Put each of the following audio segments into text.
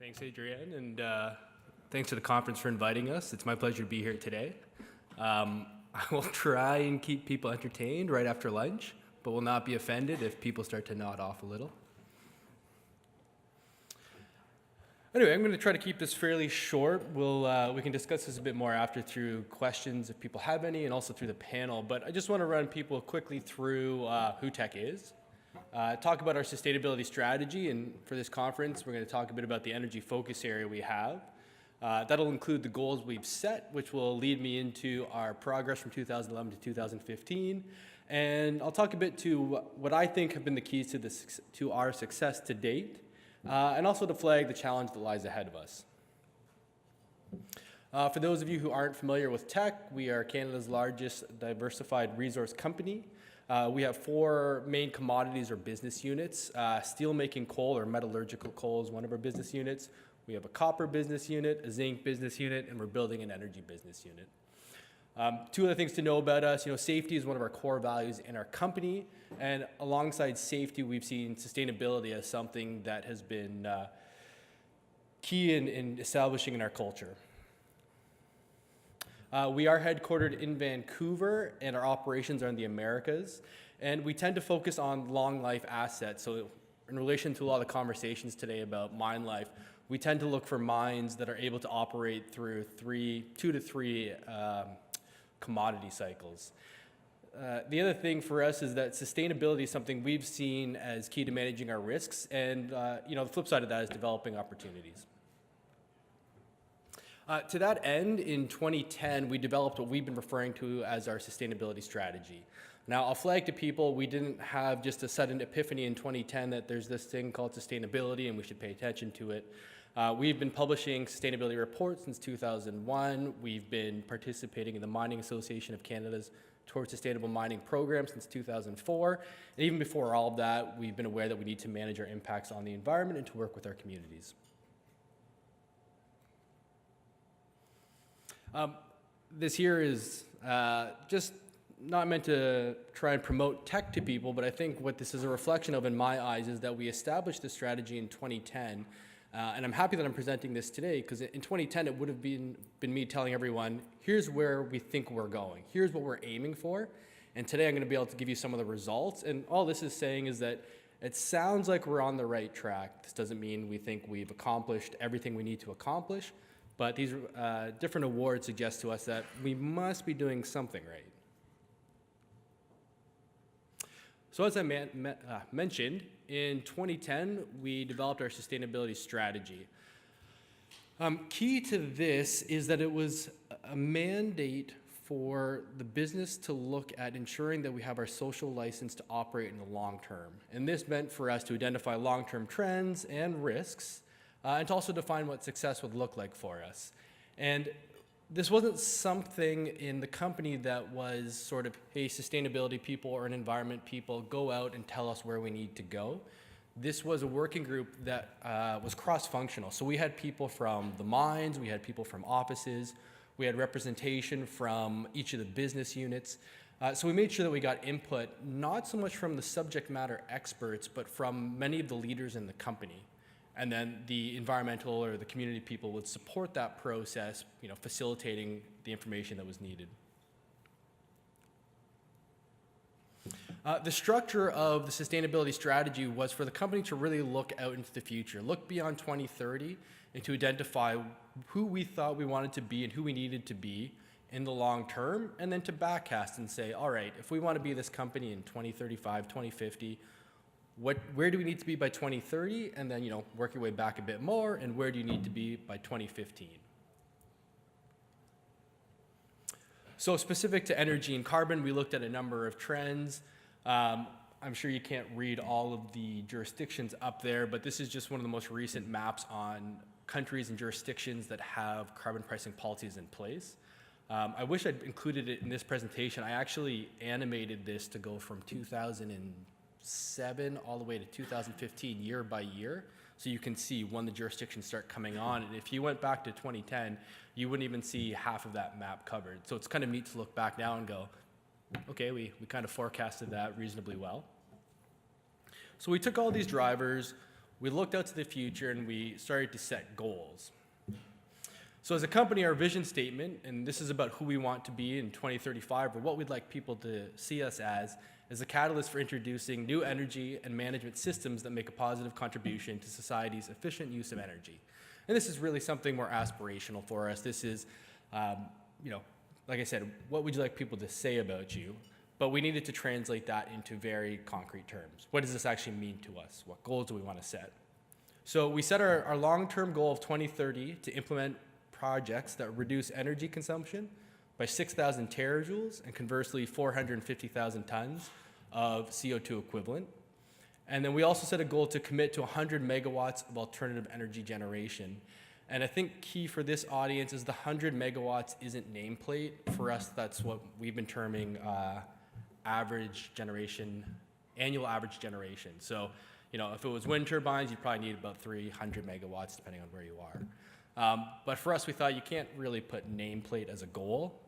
Thanks, Adrienne, and thanks to the conference for inviting us. It's my pleasure to be here today. I will try and keep people entertained right after lunch, but will not be offended if people start to nod off a little. Anyway, I'm going to try to keep this fairly short. We can discuss this a bit more after through questions if people have any, and also through the panel. But I just want to run people quickly through who Tech is. Talk about our sustainability strategy, and for this conference, we're going to talk a bit about the energy focus area we have. That'll include the goals we've set, which will lead me into our progress from 2011 to 2015. And I'll talk a bit to what I think have been the keys to our success to date, and also to flag the challenge that lies ahead of us. For those of you who aren't familiar with Tech, we are Canada's largest diversified resource company. We have four main commodities or business units. Steel-making coal or metallurgical coal is one of our business units. We have a copper business unit, a zinc business unit, and we're building an energy business unit. Two other things to know about us, safety is one of our core values in our company, and alongside safety, we've seen sustainability as something that has been key in establishing in our culture. We are headquartered in Vancouver, and our operations are in the Americas, and we tend to focus on long life assets. So in relation to a lot of conversations today about mine life, we tend to look for mines that are able to operate through 2 to 3 commodity cycles. The other thing for us is that sustainability is something we've seen as key to managing our risks, and the flip side of that is developing opportunities. To that end, in 2010, we developed what we've been referring to as our sustainability strategy. Now, I'll flag to people, we didn't have just a sudden epiphany in 2010 that there's this thing called sustainability and we should pay attention to it. We've been publishing sustainability reports since 2001. We've been participating in the Mining Association of Canada's Towards Sustainable Mining program since 2004. And even before all of that, we've been aware that we need to manage our impacts on the environment and to work with our communities. This here is just not meant to try and promote Tech to people, but I think what this is a reflection of in my eyes is that we established this strategy in 2010, and I'm happy that I'm presenting this today because in 2010 it would have been me telling everyone, here's where we think we're going, here's what we're aiming for, and today I'm going to be able to give you some of the results, and all this is saying is that it sounds like we're on the right track. This doesn't mean we think we've accomplished everything we need to accomplish, but these different awards suggest to us that we must be doing something right. So as I mentioned, in 2010, we developed our sustainability strategy. Key to this is that it was a mandate for the business to look at ensuring that we have our social license to operate in the long term. And this meant for us to identify long-term trends and risks, and to also define what success would look like for us. And this wasn't something in the company that was sort of, hey, sustainability people or an environment people, go out and tell us where we need to go. This was a working group that was cross-functional. So we had people from the mines, we had people from offices, we had representation from each of the business units. So we made sure that we got input, not so much from the subject matter experts, but from many of the leaders in the company. And then the environmental or the community people would support that process, facilitating the information that was needed. The structure of the sustainability strategy was for the company to really look out into the future, look beyond 2030, and to identify who we thought we wanted to be and who we needed to be in the long term, and then to backcast and say, all right, if we want to be this company in 2035, 2050, where do we need to be by 2030, and then work your way back a bit more, and where do you need to be by 2015? So specific to energy and carbon, we looked at a number of trends. I'm sure you can't read all of the jurisdictions up there, but this is just one of the most recent maps on countries and jurisdictions that have carbon pricing policies in place. I wish I'd included it in this presentation. I actually animated this to go from 2007 all the way to 2015 year by year, so you can see when the jurisdictions start coming on. And if you went back to 2010, you wouldn't even see half of that map covered. So it's kind of neat to look back now and go, okay, we kind of forecasted that reasonably well. So we took all these drivers, we looked out to the future and we started to set goals. So as a company, our vision statement, and this is about who we want to be in 2035, or what we'd like people to see us as, is a catalyst for introducing new energy and management systems that make a positive contribution to society's efficient use of energy. And this is really something more aspirational for us. This is, like I said, what would you like people to say about you? But we needed to translate that into very concrete terms. What does this actually mean to us? What goals do we want to set? So we set our long-term goal of 2030 to implement projects that reduce energy consumption by 6,000 terajoules and conversely 450,000 tons of CO2 equivalent. And then we also set a goal to commit to 100 megawatts of alternative energy generation. And I think key for this audience is the 100 megawatts isn't nameplate. For us, that's what we've been terming average generation, annual average generation. So, if it was wind turbines, you'd probably need about 300 megawatts depending on where you are. But for us, we thought you can't really put nameplate as a goal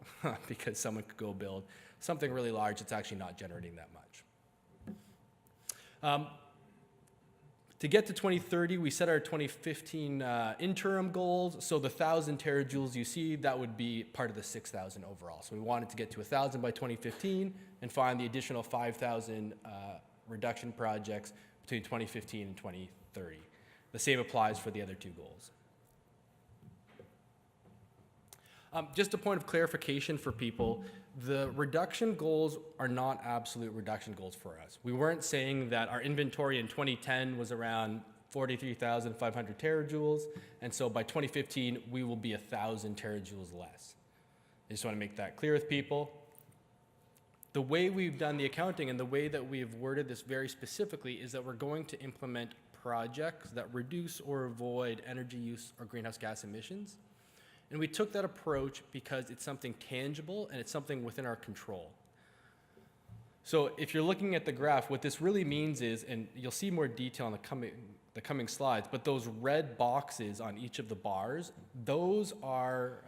because someone could go build something really large that's actually not generating that much. To get to 2030, we set our 2015 interim goals. So the 1,000 terajoules you see, that would be part of the 6,000 overall. So we wanted to get to 1,000 by 2015 and find the additional 5,000 reduction projects between 2015 and 2030. The same applies for the other two goals. Just a point of clarification for people, the reduction goals are not absolute reduction goals for us. We weren't saying that our inventory in 2010 was around 43,500 terajoules, and so by 2015, we will be 1,000 terajoules less. I just want to make that clear with people. The way we've done the accounting and the way that we've worded this very specifically is that we're going to implement projects that reduce or avoid energy use or greenhouse gas emissions. And we took that approach because it's something tangible and it's something within our control. So if you're looking at the graph, what this really means is, and you'll see more detail in the coming slides, but those red boxes on each of the bars, those are,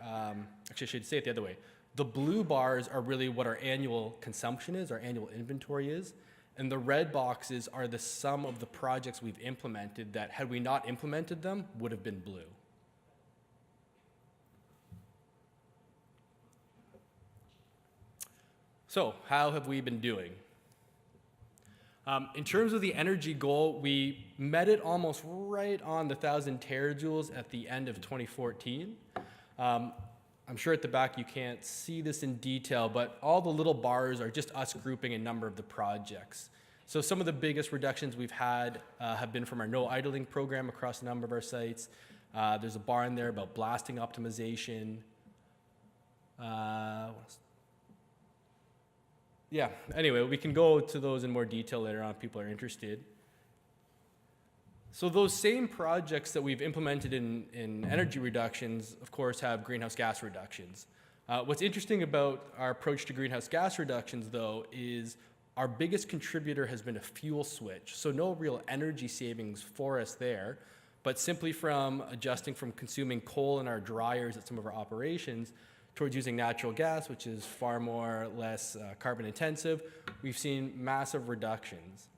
actually I should say it the other way. The blue bars are really what our annual consumption is, our annual inventory is, and the red boxes are the sum of the projects we've implemented that, had we not implemented them, would have been blue. So how have we been doing? In terms of the energy goal, we met it almost right on the 1,000 terajoules at the end of 2014. I'm sure at the back you can't see this in detail, but all the little bars are just us grouping a number of the projects. So some of the biggest reductions we've had have been from our no idling program across a number of our sites. There's a bar in there about blasting optimization. Yeah, anyway, we can go to those in more detail later on if people are interested. So those same projects that we've implemented in energy reductions, of course, have greenhouse gas reductions. What's interesting about our approach to greenhouse gas reductions, though, is our biggest contributor has been a fuel switch. So no real energy savings for us there, but simply from adjusting from consuming coal in our dryers at some of our operations towards using natural gas, which is far less carbon intensive, we've seen massive reductions.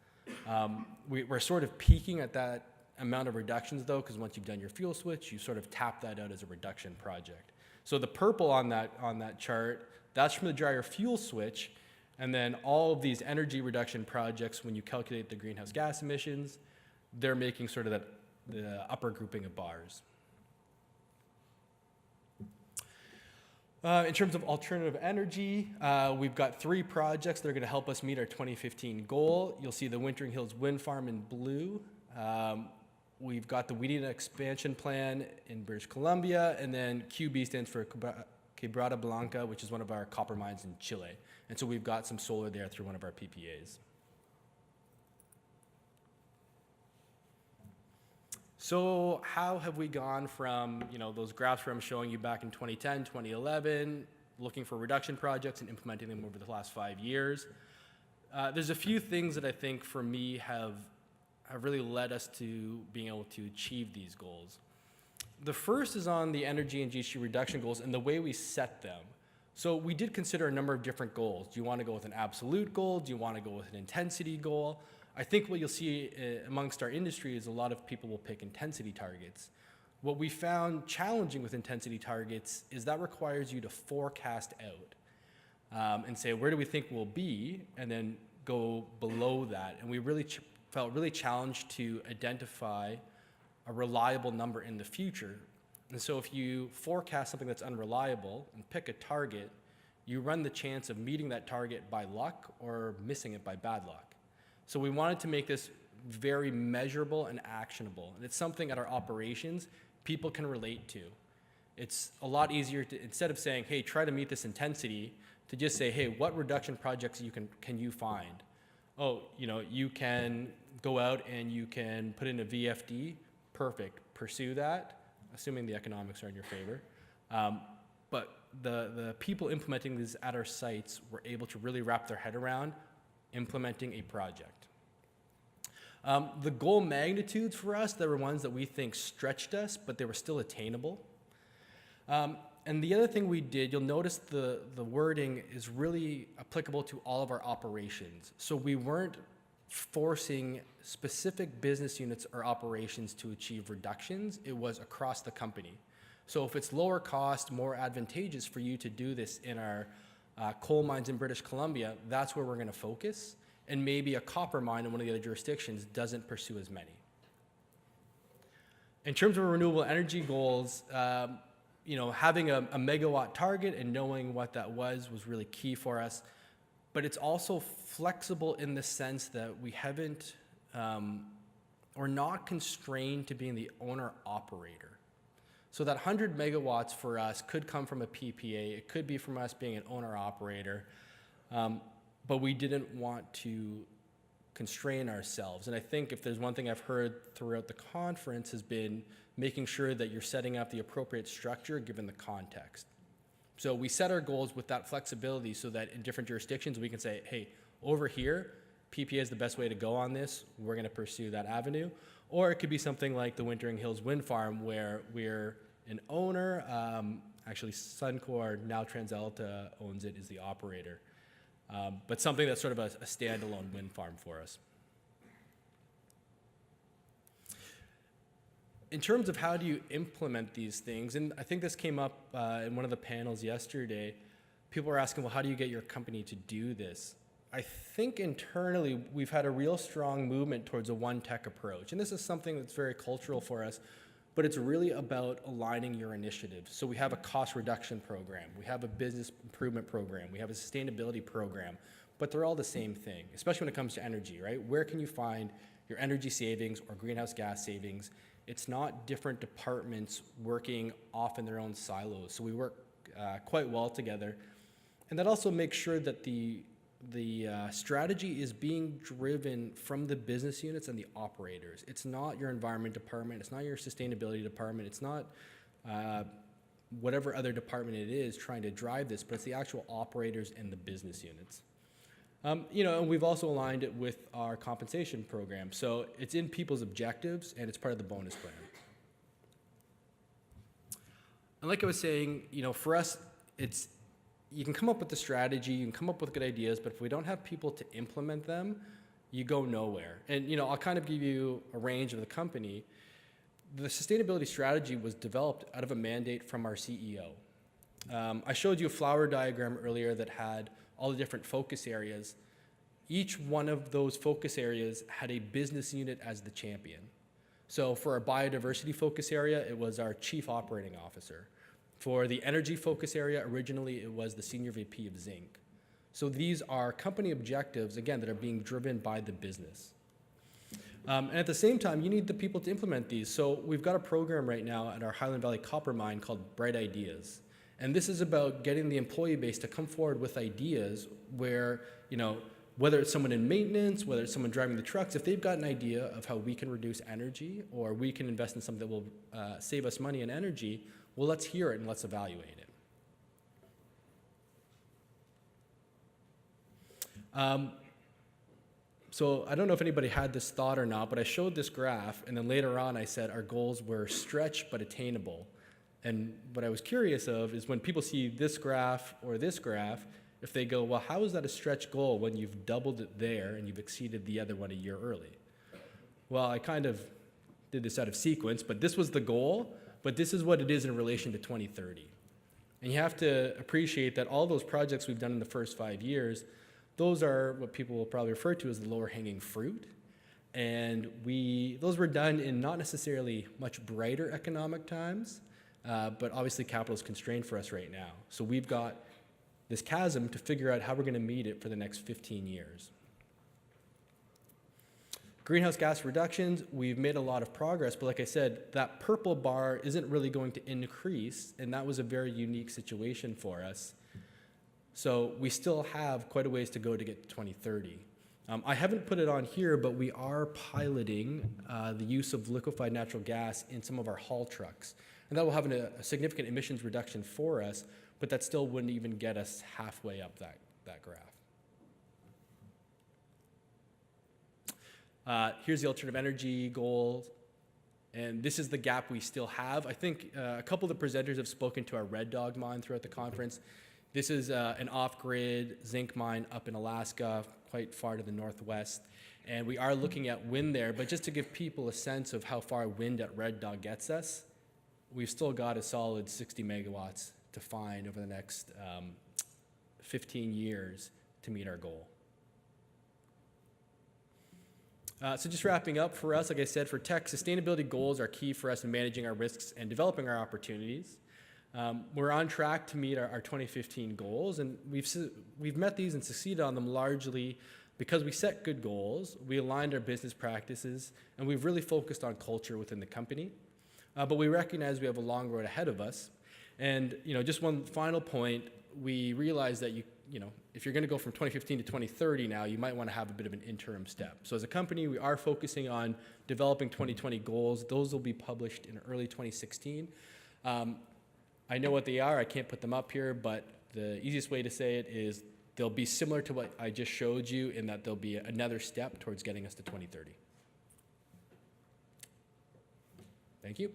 We're sort of peaking at that amount of reductions though, because once you've done your fuel switch, you sort of tap that out as a reduction project. So the purple on that chart, that's from the dryer fuel switch, and then all of these energy reduction projects, when you calculate the greenhouse gas emissions, they're making sort of the upper grouping of bars. In terms of alternative energy, we've got 3 projects that are going to help us meet our 2015 goal. You'll see the Wintering Hills Wind Farm in blue. We've got the Wheaton expansion plan in British Columbia, and then QB stands for Quebrada Blanca, which is one of our copper mines in Chile. And so we've got some solar there through one of our PPAs. So how have we gone from, those graphs where I'm showing you back in 2010, 2011, looking for reduction projects and implementing them over the last 5 years? There's a few things that I think for me have really led us to being able to achieve these goals. The first is on the energy and GHG reduction goals and the way we set them. So we did consider a number of different goals. Do you want to go with an absolute goal? Do you want to go with an intensity goal? I think what you'll see amongst our industry is a lot of people will pick intensity targets. What we found challenging with intensity targets is that requires you to forecast out and say, where do we think we'll be, and then go below that. And we really felt really challenged to identify a reliable number in the future. And so if you forecast something that's unreliable and pick a target, you run the chance of meeting that target by luck or missing it by bad luck. So we wanted to make this very measurable and actionable. And it's something at our operations people can relate to. It's a lot easier to, instead of saying, hey, try to meet this intensity, to just say, hey, what reduction projects can you find? Oh, you can go out and you can put in a VFD. Perfect. Pursue that, assuming the economics are in your favor. But the people implementing these at our sites were able to really wrap their head around implementing a project. The goal magnitudes for us, there were ones that we think stretched us, but they were still attainable. And the other thing we did, you'll notice the wording is really applicable to all of our operations. So we weren't forcing specific business units or operations to achieve reductions. It was across the company. So if it's lower cost, more advantageous for you to do this in our coal mines in British Columbia, that's where we're going to focus. And maybe a copper mine in one of the other jurisdictions doesn't pursue as many. In terms of renewable energy goals, having a megawatt target and knowing what that was really key for us. But it's also flexible in the sense that we haven't, we're not constrained to being the owner-operator. So that 100 megawatts for us could come from a PPA. It could be from us being an owner-operator. But we didn't want to constrain ourselves. And I think if there's one thing I've heard throughout the conference has been making sure that you're setting up the appropriate structure given the context. So we set our goals with that flexibility so that in different jurisdictions we can say, hey, over here, PPA is the best way to go on this. We're going to pursue that avenue. Or it could be something like the Wintering Hills Wind Farm where we're an owner. Actually, Suncor, now TransAlta owns it, is the operator. But something that's sort of a standalone wind farm for us. In terms of how do you implement these things, and I think this came up in one of the panels yesterday, people were asking, well, how do you get your company to do this? I think internally we've had a real strong movement towards a one tech approach. And this is something that's very cultural for us, but it's really about aligning your initiatives. So we have a cost reduction program, we have a business improvement program, we have a sustainability program, but they're all the same thing, especially when it comes to energy, right? Where can you find your energy savings or greenhouse gas savings? It's not different departments working off in their own silos. So we work quite well together. And that also makes sure that the strategy is being driven from the business units and the operators. It's not your environment department, it's not your sustainability department, it's not whatever other department it is trying to drive this, but it's the actual operators and the business units. And we've also aligned it with our compensation program. So it's in people's objectives and it's part of the bonus plan. And like I was saying, for us, you can come up with the strategy, you can come up with good ideas, but if we don't have people to implement them, you go nowhere. And I'll kind of give you a range of the company. The sustainability strategy was developed out of a mandate from our CEO. I showed you a flower diagram earlier that had all the different focus areas. Each one of those focus areas had a business unit as the champion. So for our biodiversity focus area, it was our chief operating officer. For the energy focus area, originally it was the senior VP of zinc. So these are company objectives, again, that are being driven by the business. And at the same time, you need the people to implement these. So we've got a program right now at our Highland Valley Copper Mine called Bright Ideas. And this is about getting the employee base to come forward with ideas where, whether it's someone in maintenance, whether it's someone driving the trucks, if they've got an idea of how we can reduce energy or we can invest in something that will save us money and energy, well, let's hear it and let's evaluate it. So I don't know if anybody had this thought or not, but I showed this graph, and then later on I said our goals were stretched but attainable. And what I was curious of is when people see this graph or this graph, if they go, well, how is that a stretch goal when you've doubled it there and you've exceeded the other one a year early? Well, I kind of did this out of sequence, but this was the goal, but this is what it is in relation to 2030. And you have to appreciate that all those projects we've done in the first 5 years, those are what people will probably refer to as the lower hanging fruit. And those were done in not necessarily much brighter economic times, but obviously capital is constrained for us right now. So we've got this chasm to figure out how we're going to meet it for the next 15 years. Greenhouse gas reductions, we've made a lot of progress, but like I said, that purple bar isn't really going to increase, and that was a very unique situation for us. So we still have quite a ways to go to get to 2030. I haven't put it on here, but we are piloting the use of liquefied natural gas in some of our haul trucks. And that will have a significant emissions reduction for us, but that still wouldn't even get us halfway up that graph. Here's the alternative energy goals. And this is the gap we still have. I think a couple of the presenters have spoken to our Red Dog mine throughout the conference. This is an off-grid zinc mine up in Alaska, quite far to the northwest. And we are looking at wind there, but just to give people a sense of how far wind at Red Dog gets us, we've still got a solid 60 megawatts to find over the next 15 years to meet our goal. So just wrapping up for us, like I said, for tech, sustainability goals are key for us in managing our risks and developing our opportunities. We're on track to meet our 2015 goals, and we've met these and succeeded on them largely because we set good goals, we aligned our business practices, and we've really focused on culture within the company. But we recognize we have a long road ahead of us. And just one final point, we realize that if you're going to go from 2015 to 2030 now, you might want to have a bit of an interim step. So as a company, we are focusing on developing 2020 goals. Those will be published in early 2016. I know what they are. I can't put them up here, but the easiest way to say it is they'll be similar to what I just showed you in that there'll be another step towards getting us to 2030. Thank you.